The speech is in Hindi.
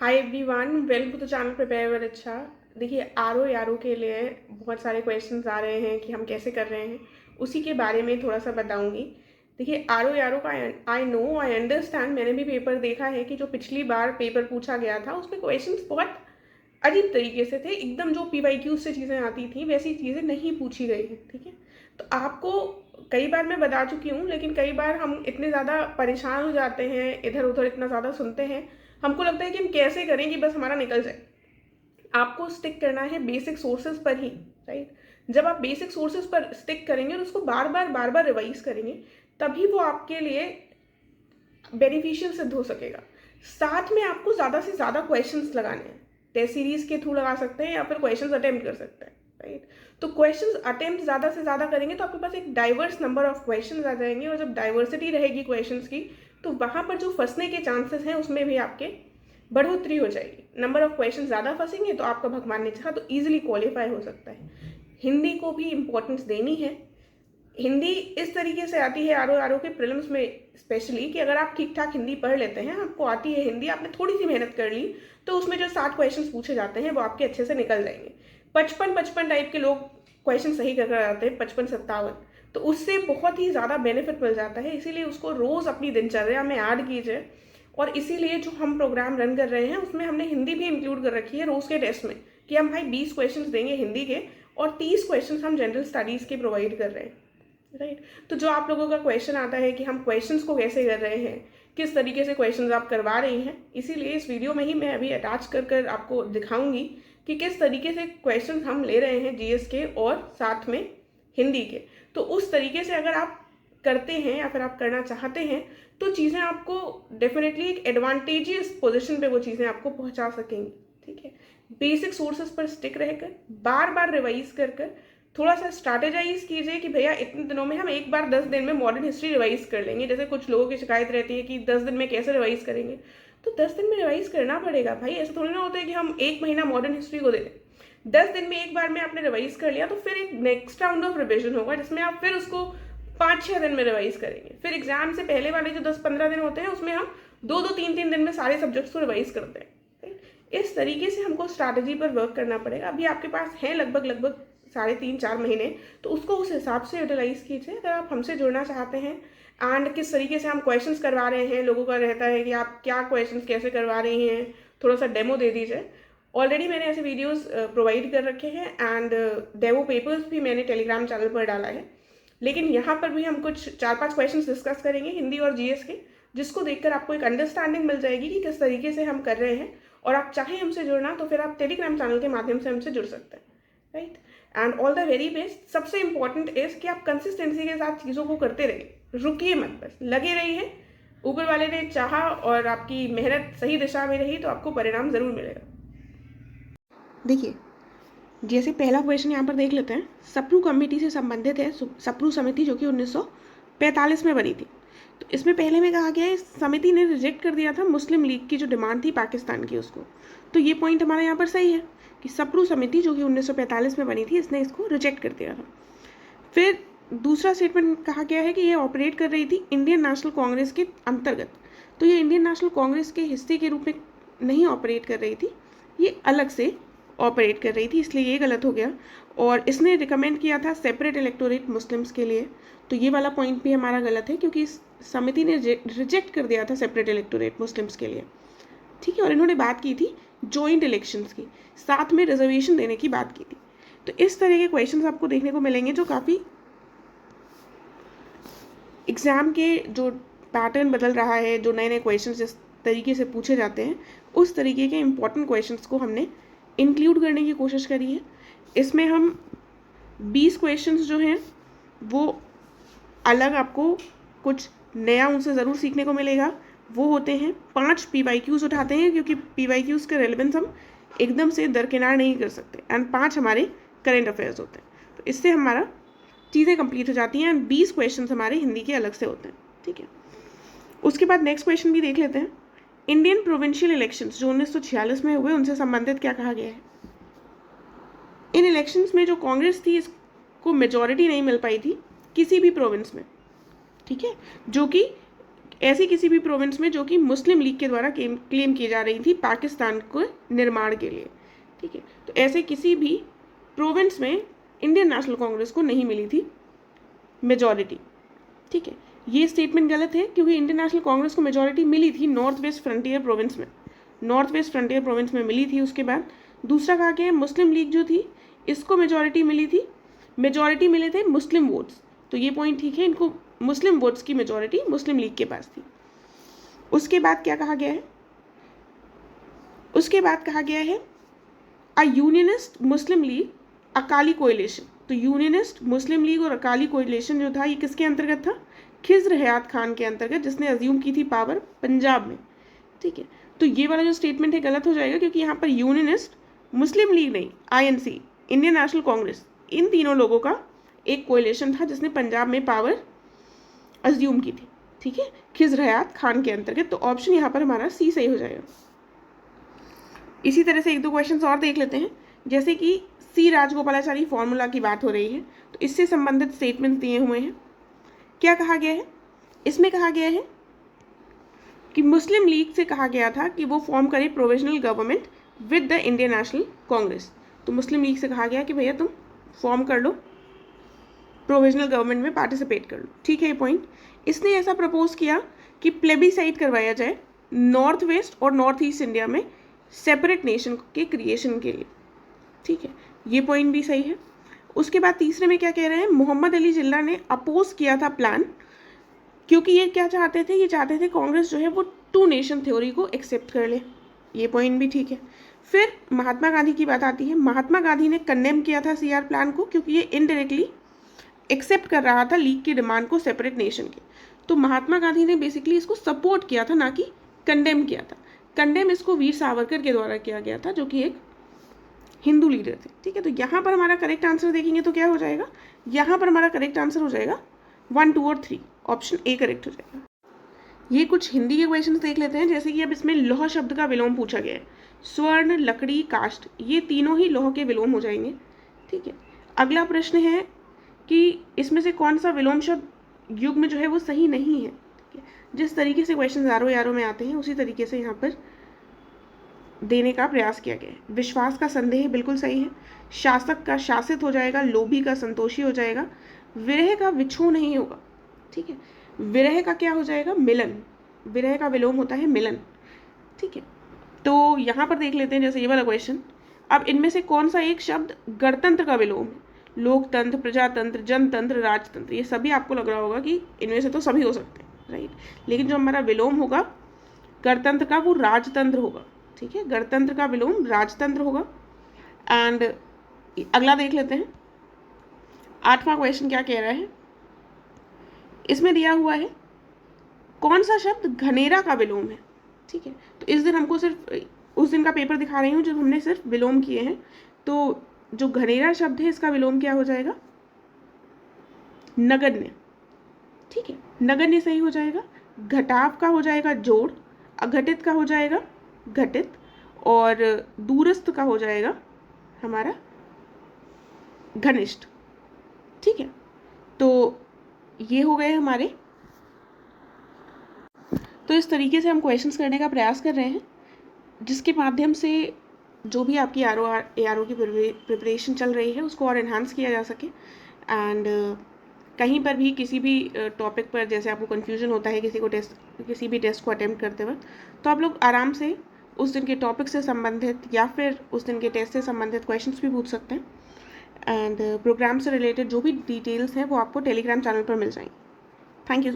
Hi everyone, welcome to the channel prepare with अच्छा। देखिए, आर ओ के लिए बहुत सारे क्वेश्चंस आ रहे हैं कि हम कैसे कर रहे हैं, उसी के बारे में थोड़ा सा बताऊंगी। देखिए, आर ओ का आई नो, आई अंडरस्टैंड, मैंने भी पेपर देखा है कि जो पिछली बार पेपर पूछा गया था उसमें क्वेश्चंस बहुत अजीब तरीके से थे। एकदम जो PYQ से चीज़ें आती थी वैसी चीज़ें नहीं पूछी गई हैं, ठीक है। तो आपको कई बार मैं बता चुकी हूँ, लेकिन कई बार हम इतने ज़्यादा परेशान हो जाते हैं, इधर उधर इतना ज़्यादा सुनते हैं, हमको लगता है कि हम कैसे करें कि बस हमारा निकल जाए। आपको स्टिक करना है बेसिक सोर्सेज पर ही, राइट। जब आप बेसिक सोर्सेज पर स्टिक करेंगे और उसको बार बार रिवाइज करेंगे, तभी वो आपके लिए बेनिफिशियल सिद्ध हो सकेगा। साथ में आपको ज़्यादा से ज़्यादा क्वेश्चंस लगाने हैं। टेस्ट सीरीज के थ्रू लगा सकते हैं या फिर क्वेश्चंस अटेम्प्ट कर सकते हैं, राइट। तो क्वेश्चंस अटेम्प्ट ज़्यादा से ज़्यादा करेंगे तो आपके पास एक डाइवर्स नंबर ऑफ क्वेश्चंस आ जाएंगे, और जब डाइवर्सिटी रहेगी क्वेश्चंस की, तो वहाँ पर जो फंसने के चांसेस हैं उसमें भी आपके बढ़ोतरी हो जाएगी। नंबर ऑफ क्वेश्चन ज़्यादा फंसेंगे तो आपका भगवान ने चाहा तो ईजिली क्वालिफाई हो सकता है। हिंदी को भी इम्पोर्टेंस देनी है। हिंदी इस तरीके से आती है आर ओ के प्रीलिम्स में स्पेशली, कि अगर आप ठीक ठाक हिंदी पढ़ लेते हैं, आपको आती है हिंदी, आपने थोड़ी सी मेहनत कर ली, तो उसमें जो 60 क्वेश्चन पूछे जाते हैं वो आपके अच्छे से निकल जाएंगे। 55 टाइप के लोग क्वेश्चन सही कर जाते हैं, 55-57, तो उससे बहुत ही ज़्यादा बेनिफिट मिल जाता है। इसीलिए उसको रोज़ अपनी दिनचर्या में ऐड कीजिए। और इसीलिए जो हम प्रोग्राम रन कर रहे हैं उसमें हमने हिंदी भी इंक्लूड कर रखी है रोज़ के टेस्ट में, कि हम भाई 20 क्वेश्चन देंगे हिंदी के और 30 क्वेश्चन हम जनरल स्टडीज़ के प्रोवाइड कर रहे हैं, राइट। तो जो आप लोगों का क्वेश्चन आता है कि हम क्वेश्चंस को कैसे कर रहे हैं, किस तरीके से क्वेश्चंस आप करवा रही हैं, इसीलिए इस वीडियो में ही मैं अभी अटैच कर आपको दिखाऊंगी कि किस तरीके से क्वेश्चंस हम ले रहे हैं जीएस के और साथ में हिंदी के। तो उस तरीके से अगर आप करते हैं या फिर आप करना चाहते हैं तो चीज़ें आपको डेफिनेटली एक एडवांटेजियस पोजिशन पे वो चीज़ें आपको पहुंचा सकेंगी, ठीक है। बेसिक सोर्सेज पर स्टिक रहकर बार बार रिवाइज कर थोड़ा सा स्ट्रैटेजाइज कीजिए कि भैया इतने दिनों में हम एक बार 10 दिन में मॉडर्न हिस्ट्री रिवाइज कर लेंगे। जैसे कुछ लोगों की शिकायत रहती है कि 10 दिन में कैसे रिवाइज करेंगे, तो 10 दिन में रिवाइज करना पड़ेगा भाई। ऐसा थोड़ी ना होता है कि हम एक महीना मॉडर्न हिस्ट्री को दे दें। 10 दिन में एक बार में आपने रिवाइज कर लिया तो फिर एक नेक्स्ट राउंड ऑफ रिविजन होगा जिसमें आप फिर उसको 5-6 दिन में रिवाइज करेंगे। फिर एग्जाम से पहले वाले जो 10-15 दिन होते हैं उसमें हम 2-2 3-3 दिन में सारे सब्जेक्ट्स को रिवाइज करते हैं। इस तरीके से हमको स्ट्रैटेजी पर वर्क करना पड़ेगा। अभी आपके पास है लगभग 3.5-4 महीने, तो उसको उस हिसाब से यूटिलाइज कीजिए। अगर आप हमसे जुड़ना चाहते हैं एंड किस तरीके से हम क्वेश्चंस करवा रहे हैं, लोगों का रहता है कि आप क्या क्वेश्चंस कैसे करवा रही हैं, थोड़ा सा डेमो दे दीजिए। ऑलरेडी मैंने ऐसे वीडियोस प्रोवाइड कर रखे हैं एंड डेमो पेपर्स भी मैंने टेलीग्राम चैनल पर डाला है। लेकिन यहाँ पर भी हम कुछ 4-5 क्वेश्चंस डिस्कस करेंगे हिंदी और जीएस के, जिसको देखकर आपको एक अंडरस्टैंडिंग मिल जाएगी कि किस तरीके से हम कर रहे हैं। और आप चाहें हमसे जुड़ना तो फिर आप टेलीग्राम चैनल के माध्यम से हमसे जुड़ सकते हैं, right. And all the very best. सबसे इंपॉर्टेंट इज कि आप कंसिस्टेंसी के साथ चीज़ों को करते रहिए, रुकिए मत, बस लगे रहिए। ऊपर वाले ने चाहा और आपकी मेहनत सही दिशा में रही तो आपको परिणाम जरूर मिलेगा। देखिए, जैसे पहला क्वेश्चन यहाँ पर देख लेते हैं। सप्रू कमेटी से संबंधित है, सप्रू समिति जो कि 1945 में बनी थी। तो इसमें पहले में कहा गया है, समिति ने रिजेक्ट कर दिया था मुस्लिम लीग की जो डिमांड थी पाकिस्तान की उसको। तो ये पॉइंट हमारा यहाँ पर सही है कि सप्रू समिति जो कि 1945 में बनी थी, इसने इसको रिजेक्ट कर दिया था। फिर दूसरा स्टेटमेंट कहा गया है कि ये ऑपरेट कर रही थी इंडियन नेशनल कांग्रेस के अंतर्गत। तो ये इंडियन नेशनल कांग्रेस के हिस्से के रूप में नहीं ऑपरेट कर रही थी, ये अलग से ऑपरेट कर रही थी, इसलिए ये गलत हो गया। और इसने रिकमेंड किया था सेपरेट इलेक्टोरेट मुस्लिम्स के लिए, तो ये वाला पॉइंट भी हमारा गलत है क्योंकि इस समिति ने रिजेक्ट कर दिया था सेपरेट इलेक्टोरेट मुस्लिम्स के लिए, ठीक है। और इन्होंने बात की थी जॉइंट इलेक्शंस की, साथ में रिजर्वेशन देने की बात की थी। तो इस तरह के क्वेश्चंस आपको देखने को मिलेंगे जो काफ़ी एग्ज़ाम के जो पैटर्न बदल रहा है, जो नए नए क्वेश्चंस जिस तरीके से पूछे जाते हैं, उस तरीके के इम्पोर्टेंट क्वेश्चंस को हमने इंक्लूड करने की कोशिश करी है। इसमें हम 20 क्वेश्चंस जो हैं वो अलग, आपको कुछ नया उनसे ज़रूर सीखने को मिलेगा। वो होते हैं 5 PYQs उठाते हैं, क्योंकि PYQs के रेलेवेंस हम एकदम से दरकिनार नहीं कर सकते, एंड 5 हमारे करेंट अफेयर्स होते हैं। तो इससे हमारा चीज़ें कंप्लीट हो जाती हैं एंड 20 क्वेश्चन हमारे हिंदी के अलग से होते हैं, ठीक है। उसके बाद नेक्स्ट क्वेश्चन भी देख लेते हैं। इंडियन प्रोविंशियल इलेक्शंस जो 1946 में हुए, उनसे संबंधित क्या कहा गया है। इन इलेक्शंस में जो कांग्रेस थी, इसको मेजॉरिटी नहीं मिल पाई थी किसी भी प्रोविंस में, ठीक है, जो कि ऐसी किसी भी प्रोविंस में जो कि मुस्लिम लीग के द्वारा क्लेम की जा रही थी पाकिस्तान के निर्माण के लिए, ठीक है। तो ऐसे किसी भी प्रोविंस में इंडियन नेशनल कांग्रेस को नहीं मिली थी मेजॉरिटी, ठीक है। ये स्टेटमेंट गलत है क्योंकि इंडियन नेशनल कांग्रेस को मेजॉरिटी मिली थी नॉर्थ वेस्ट फ्रंटियर प्रोविंस में, नॉर्थ वेस्ट फ्रंटियर प्रोविंस में मिली थी। उसके बाद दूसरा कहा गया है मुस्लिम लीग जो थी इसको मेजॉरिटी मिली थी, मेजॉरिटी मिले थे मुस्लिम वोट्स, तो ये पॉइंट ठीक है, इनको मुस्लिम वोट्स की मेजॉरिटी मुस्लिम लीग के पास थी। उसके बाद क्या कहा गया है, उसके बाद कहा गया है अ यूनियनिस्ट मुस्लिम लीग अकाली कोएलिशन। तो यूनियनिस्ट मुस्लिम लीग और अकाली कोएलिशन जो था ये किसके अंतर्गत था, खिज्र हयात खान के अंतर्गत, जिसने अज्यूम की थी पावर पंजाब में, ठीक है। तो ये वाला जो स्टेटमेंट है गलत हो जाएगा क्योंकि यहाँ पर यूनियनिस्ट मुस्लिम लीग नहीं, आईएनसी इंडियन नेशनल कांग्रेस, इन तीनों लोगों का एक कोएलिशन था जिसने पंजाब में पावर अज्यूम की थी, ठीक है, खिज्र हयात खान के अंतर्गत। तो ऑप्शन यहाँ पर हमारा सी सही हो जाएगा। इसी तरह से एक दो क्वेश्चंस और देख लेते हैं, जैसे कि सी राजगोपालाचारी फॉर्मूला की बात हो रही है तो इससे संबंधित स्टेटमेंट दिए हुए हैं। क्या कहा गया है, इसमें कहा गया है कि मुस्लिम लीग से कहा गया था कि वो फॉर्म करे provisional government with the Indian national Congress. तो मुस्लिम लीग से कहा गया कि भैया तुम फॉर्म कर लो, प्रोविजनल गवर्नमेंट में पार्टिसिपेट कर लो, ठीक है ये पॉइंट। इसने ऐसा प्रपोज किया कि प्लेबिसाइट करवाया जाए नॉर्थ वेस्ट और नॉर्थ ईस्ट इंडिया में सेपरेट नेशन के क्रिएशन के लिए, ठीक है, ये पॉइंट भी सही है। उसके बाद तीसरे में क्या कह रहे हैं, मोहम्मद अली जिन्ना ने अपोज किया था प्लान, क्योंकि ये क्या चाहते थे, ये चाहते थे कांग्रेस जो है वो टू नेशन थ्योरी को एक्सेप्ट कर ले, ये पॉइंट भी ठीक है। फिर महात्मा गांधी की बात आती है, महात्मा गांधी ने कंडेम किया था सीआर प्लान को क्योंकि ये इनडायरेक्टली एक्सेप्ट कर रहा था लीग की डिमांड को सेपरेट नेशन के। तो महात्मा गांधी ने बेसिकली इसको सपोर्ट किया था, ना कि कंडेम किया था। कंडेम इसको वीर सावरकर के द्वारा किया गया था जो कि एक हिंदू लीडर थे, ठीक है। तो यहाँ पर हमारा करेक्ट आंसर देखेंगे तो क्या हो जाएगा, यहाँ पर हमारा करेक्ट आंसर हो जाएगा 1, 2 और 3, ऑप्शन ए करेक्ट हो जाएगा। ये कुछ हिंदी के क्वेश्चन देख लेते हैं, जैसे कि अब इसमें लौह शब्द का विलोम पूछा गया है। स्वर्ण, लकड़ी, काष्ठ, ये तीनों ही लौह के विलोम हो जाएंगे, ठीक है। अगला प्रश्न है कि इसमें से कौन सा विलोम शब्द युग में जो है वो सही नहीं है, ठीक है। जिस तरीके से क्वेश्चन यारों में आते हैं उसी तरीके से यहाँ पर देने का प्रयास किया गया है। विश्वास का संदेह बिल्कुल सही है, शासक का शासित हो जाएगा, लोभी का संतोषी हो जाएगा, विरह का विछोह नहीं होगा, ठीक है। विरह का क्या हो जाएगा, मिलन, विरह का विलोम होता है मिलन, ठीक है। तो यहाँ पर देख लेते हैं जैसे ये वाला क्वेश्चन, अब इनमें से कौन सा एक शब्द गणतंत्र का विलोम है, लोकतंत्र, प्रजातंत्र, जनतंत्र, राजतंत्र, ये सभी आपको लग रहा होगा कि इनमें से तो सभी हो सकते हैं, राइट। लेकिन जो हमारा विलोम होगा गणतंत्र का वो राजतंत्र होगा, ठीक है, गणतंत्र का विलोम राजतंत्र होगा। एंड अगला देख लेते हैं, 8वां क्वेश्चन क्या कह रहा है, इसमें दिया हुआ है कौन सा शब्द घनेरा का विलोम है, ठीक है। तो इस दिन हमको सिर्फ उस दिन का पेपर दिखा रही हूँ जब हमने सिर्फ विलोम किए हैं। तो जो घनेरा शब्द है इसका विलोम क्या हो जाएगा, नगण्य, ठीक है, नगण्य सही हो जाएगा। घटाव का हो जाएगा जोड़, अघटित का हो जाएगा घटित, और दूरस्थ का हो जाएगा हमारा घनिष्ठ, ठीक है। तो ये हो गए हमारे। तो इस तरीके से हम क्वेश्चंस करने का प्रयास कर रहे हैं जिसके माध्यम से जो भी आपकी ARO की प्रिपरेशन चल रही है उसको और इन्हांस किया जा सके। एंड कहीं पर भी किसी भी टॉपिक पर जैसे आपको कन्फ्यूजन होता है किसी भी टेस्ट को अटेम्प्ट करते वक्त, तो आप लोग आराम से उस दिन के टॉपिक से संबंधित या फिर उस दिन के टेस्ट से संबंधित क्वेश्चंस भी पूछ सकते हैं। एंड प्रोग्राम से रिलेटेड जो भी डिटेल्स हैं वो आपको टेलीग्राम चैनल पर मिल जाएंगे। Thank you.